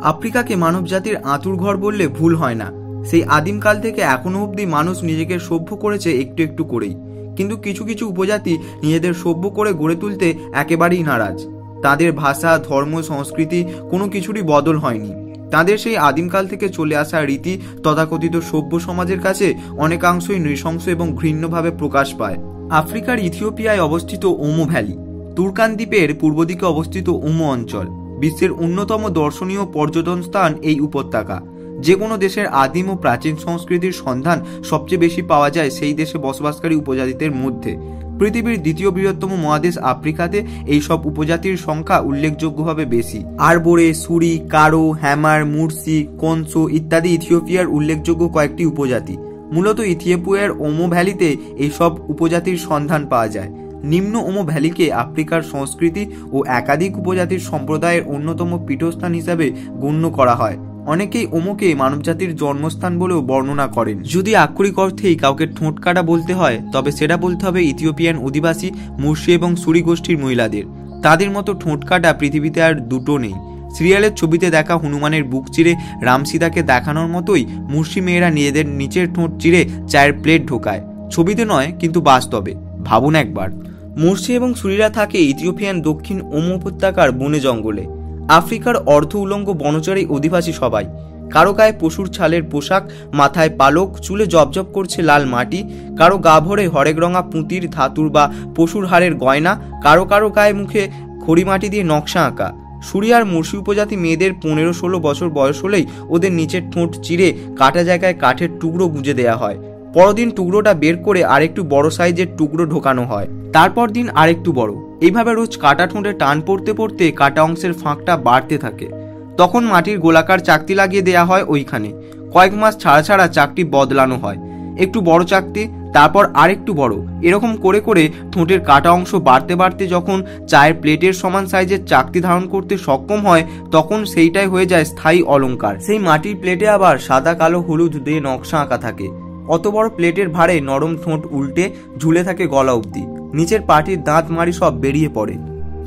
আফ্রিকাকে মানবজাতির আঁতুড়ঘর বললে ভুল হয় না। সেই আদিমকাল থেকে এখনো অবধি মানুষ নিজেকে সভ্য করেছে একটু একটু করেই, কিন্তু কিছু কিছু উপজাতি নিজেদের সভ্য করে গড়ে তুলতে একেবারেই নারাজ। তাদের ভাষা, ধর্ম, সংস্কৃতি কোনো কিছুরই বদল হয়নি। তাদের সেই আদিমকাল থেকে চলে আসা রীতি তথাকথিত সভ্য সমাজের কাছে অনেকাংশই নৃশংস এবং ঘৃণ্যভাবে প্রকাশ পায়। আফ্রিকার ইথিওপিয়ায় অবস্থিত ওমো ভ্যালি, তুর্কান দ্বীপের পূর্ব দিকে অবস্থিত ওমো অঞ্চল, বিশ্বের অন্যতম দর্শনীয় পর্যটন স্থান এই উপত্যকা। যে কোনো দেশের আদিম ও প্রাচীন সংস্কৃতির সন্ধান সবচেয়ে বেশি পাওয়া যায় সেই দেশে বসবাসকারী উপজাতিদের মধ্যে। পৃথিবীর দ্বিতীয় বৃহত্তম মহাদেশ আফ্রিকাতে এই সব উপজাতির সংখ্যা উল্লেখযোগ্যভাবে বেশি। আরবোরে, সুরি, কারো, হ্যামার, মুরসি, কনসো ইত্যাদি ইথিওপিয়ার উল্লেখযোগ্য কয়েকটি উপজাতি। মূলত ইথিওপিয়ার ওমো ভ্যালিতে এইসব উপজাতির সন্ধান পাওয়া যায়। নিম্ন ওমো ভ্যালিকে আফ্রিকার সংস্কৃতি ও একাধিক উপজাতির সম্প্রদায়ের অন্যতম পীঠস্থান হিসাবে গণ্য করা হয়। অনেকেই ওমোকে মানবজাতির জন্মস্থান বলেও বর্ণনা করেন। যদি আক্ষরিক অর্থেই কাউকে ঠোঁট কাটা বলতে হয়, তবে সেটা বলতে হবে ইথিওপিয়ান অধিবাসী মুরসি এবং সুরি গোষ্ঠীর মহিলাদের। তাদের মতো ঠোঁট কাটা পৃথিবীতে আর দুটো নেই। সিরিয়ালের ছবিতে দেখা হনুমানের বুক চিরে রামসীতাকে দেখানোর মতোই মুরসি মেয়েরা নিজেদের নিচের ঠোঁট চিরে চায়ের প্লেট ঢোকায়। ছবিতে নয়, কিন্তু বাস্তবে। ভাবুন একবার। মুরসি এবং সুরিরা থাকে ইথিওপিয়ান দক্ষিণ ওমো উপত্যকার বনে জঙ্গলে। আফ্রিকার অর্ধ উলঙ্গ বনচরী অধিবাসী সবাই। কারো গায়ে পশুর ছালের পোশাক, মাথায় পালক, চুলে জবজব করছে লাল মাটি, কারো গা ভরে হরেক রঙা পুঁতির, ধাতুর বা পশুর হাড়ের গয়না, কারো কারো গায়ে মুখে খড়ি মাটি দিয়ে নকশা আঁকা। সুরি আর মুরসি উপজাতি মেয়েদের 15-16 বছর বয়স হলেই ওদের নিচের ঠোঁট চিরে কাটা জায়গায় কাঠের টুকরো গুঁজে দেয়া হয়। পরদিন টুকরোটা বের করে আরেকটু বড় সাইজের টুকরো ঢোকানো হয়, তারপর দিন আরেকটু বড়। এইভাবে রোজ কাটা ঠোঁটে টান পড়তে পড়তে কাটা অংশের ফাঁকটা বাড়তে থাকে। তখন মাটির গোলাকার চাকতি লাগিয়ে দেয়া হয় ওইখানে। কয়েক মাস ছাড়া ছাড়া চাকতি বদলানো হয়। একটু বড় চাকতি, তারপর আরেকটু বড়। এরকম করে করে ঠোঁটের কাটা অংশ বাড়তে বাড়তে যখন চায়ের প্লেটের সমান সাইজের চাকতি ধারণ করতে সক্ষম হয়, তখন সেইটাই হয়ে যায় স্থায়ী অলংকার। সেই মাটির প্লেটে আবার সাদা, কালো, হলুদ দিয়ে নকশা আঁকা থাকে। অত বড় প্লেটের ভারে নরম ঠোঁট উল্টে ঝুলে থাকে গলা অবধি। নিচের পাটির দাঁত মাড়ি সব বেরিয়ে পড়ে।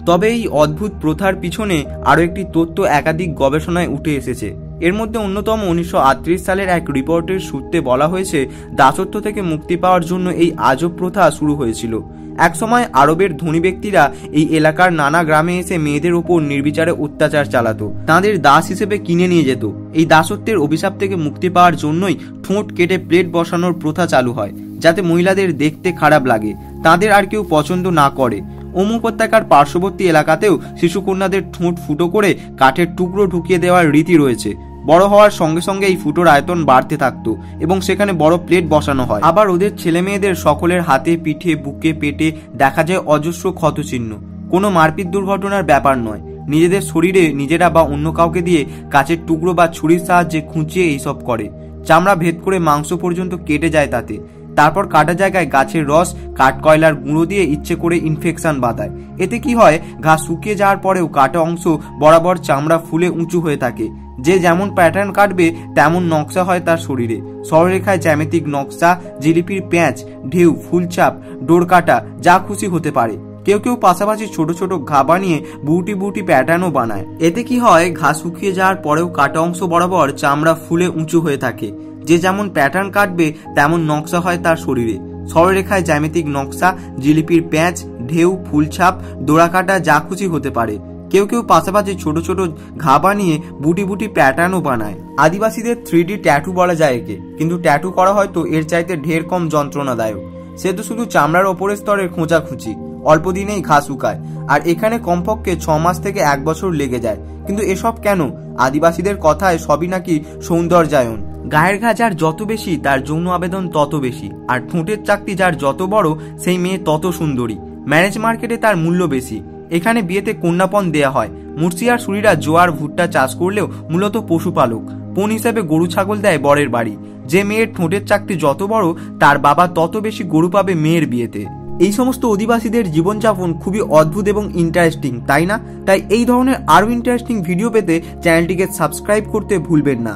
তবে এই অদ্ভুত প্রথার পিছনে আরও একটি তথ্য একাধিক গবেষণায় উঠে এসেছে। এর মধ্যে অন্যতম 1938 সালের এক রিপোর্টের সূত্রে বলা হয়েছে, দাসত্ব থেকে মুক্তি পাওয়ার জন্য এই আজব প্রথা শুরু হয়েছিল। একসময় আরবের ধনী ব্যক্তিরা এই এলাকার নানা গ্রামে এসে মেয়েদের উপর নির্বিচারে অত্যাচার চালাতো, তাদের দাস হিসেবে কিনে নিয়ে যেত। এই দাসত্বের অভিশাপ থেকে মুক্তি পাওয়ার জন্যই ঠোঁট কেটে প্লেট বসানোর প্রথা চালু হয়, যাতে মহিলাদের দেখতে খারাপ লাগে, তাদের আর কেউ পছন্দ না করে। ওমো উপত্যকার পার্শ্ববর্তী এলাকাতেও শিশুকন্যাদের ঠোঁট ফুটো করে কাঠের টুকরো ঢুকিয়ে দেওয়ার রীতি রয়েছে। বড় হওয়ার সঙ্গে সঙ্গে এই ফুটোর আয়তন বাড়তে থাকতো এবং সেখানে বড় প্লেট বসানো হয়। আবার ওদের ছেলে মেয়েদের সকলের হাতে, পিঠে, বুকে, পেটে দেখা যায় অজস্র ক্ষতচিহ্ন। কোনো মারপিট দুর্ঘটনার ব্যাপার নয়। নিজেদের শরীরে নিজেরা বা অন্য কাউকে দিয়ে কাচের টুকরো বা ছুরির সাহায্যে খুঁচিয়ে এইসব করে। চামড়া ভেদ করে মাংস পর্যন্ত কেটে যায় তাতে। তারপর কাটা জায়গায় গাছের রস, কাঠকয়লার গুঁড়ো দিয়ে ইচ্ছে করে ইনফেকশন বাঁধায়। এতে কি হয়, ঘাস শুকিয়ে যাওয়ার পরেও কাটা অংশ বরাবর চামড়া ফুলে উঁচু হয়ে থাকে। যে যেমন প্যাটার্ন কাটবে তেমন নকশা হয় তার শরীরে। সরলরেখায় জ্যামিতিক নকশা, জিলিপির প্যাঁচ, ঢেউ, ফুলচাপ, ডোরকাটা, যা খুশি হতে পারে। কেউ কেউ পাশাপাশি ছোট ছোট ঘা বানিয়ে বুটি বুটি প্যাটার্নও বানায়। এতে কি হয়, ঘা শুকিয়ে যাওয়ার পরেও কাটা অংশ বরাবর চামড়া ফুলে উঁচু হয়ে থাকে। যে যেমন প্যাটার্ন কাটবে তেমন নকশা হয় তার শরীরে। সরলরেখায় জ্যামিতিক নকশা, জিলিপির প্যাঁচ, ঢেউ, ফুলছাপ, ডোরাকাটা, যা খুশি হতে পারে। কেউ কেউ পাশাপাশি ছোট ছোট ঘা বানিয়ে বুটি বুটি প্যাটার্নও বানায়। আদিবাসীদের 3D ট্যাটু বলা যায় একে, কিন্তু ট্যাটু করা হয়তো এর চাইতে ঢের কম যন্ত্রণাদায়ক। সে তো শুধু চামড়ার ওপরের স্তরের খোঁচাখুচি, অল্প দিনেই ঘা শুকায়। আর এখানে কমপক্ষে 6 মাস থেকে 1 বছর লেগে যায়। কিন্তু এসব কেন? আদিবাসীদের কথায় সবই নাকি সৌন্দর্যায়ন। গায়ের ঘা যার যত বেশি তার যৌন আবেদন তত বেশি, আর ঠোঁটের চাকতি যার যত বড় সেই মেয়ে তত সুন্দরী। ম্যারেজ মার্কেটে তার মূল্য বেশি। এখানে বিয়েতে কন্যাপণ দেয়া হয়। মুরসি আর সুরিরা জোয়ার, ভুট্টা চাষ করলেও মূলত পশুপালক। পণ হিসেবে গরু ছাগল দেয় বরের বাড়ি। যে মেয়ের ঠোঁটের চাকতি যত বড় তার বাবা তত বেশি গরু পাবে মেয়ের বিয়েতে। এই সমস্ত অধিবাসীদের জীবনযাপন খুবই অদ্ভুত এবং ইন্টারেস্টিং, তাই না? তাই এই ধরনের আরও ইন্টারেস্টিং ভিডিও পেতে চ্যানেলটিকে সাবস্ক্রাইব করতে ভুলবেন না।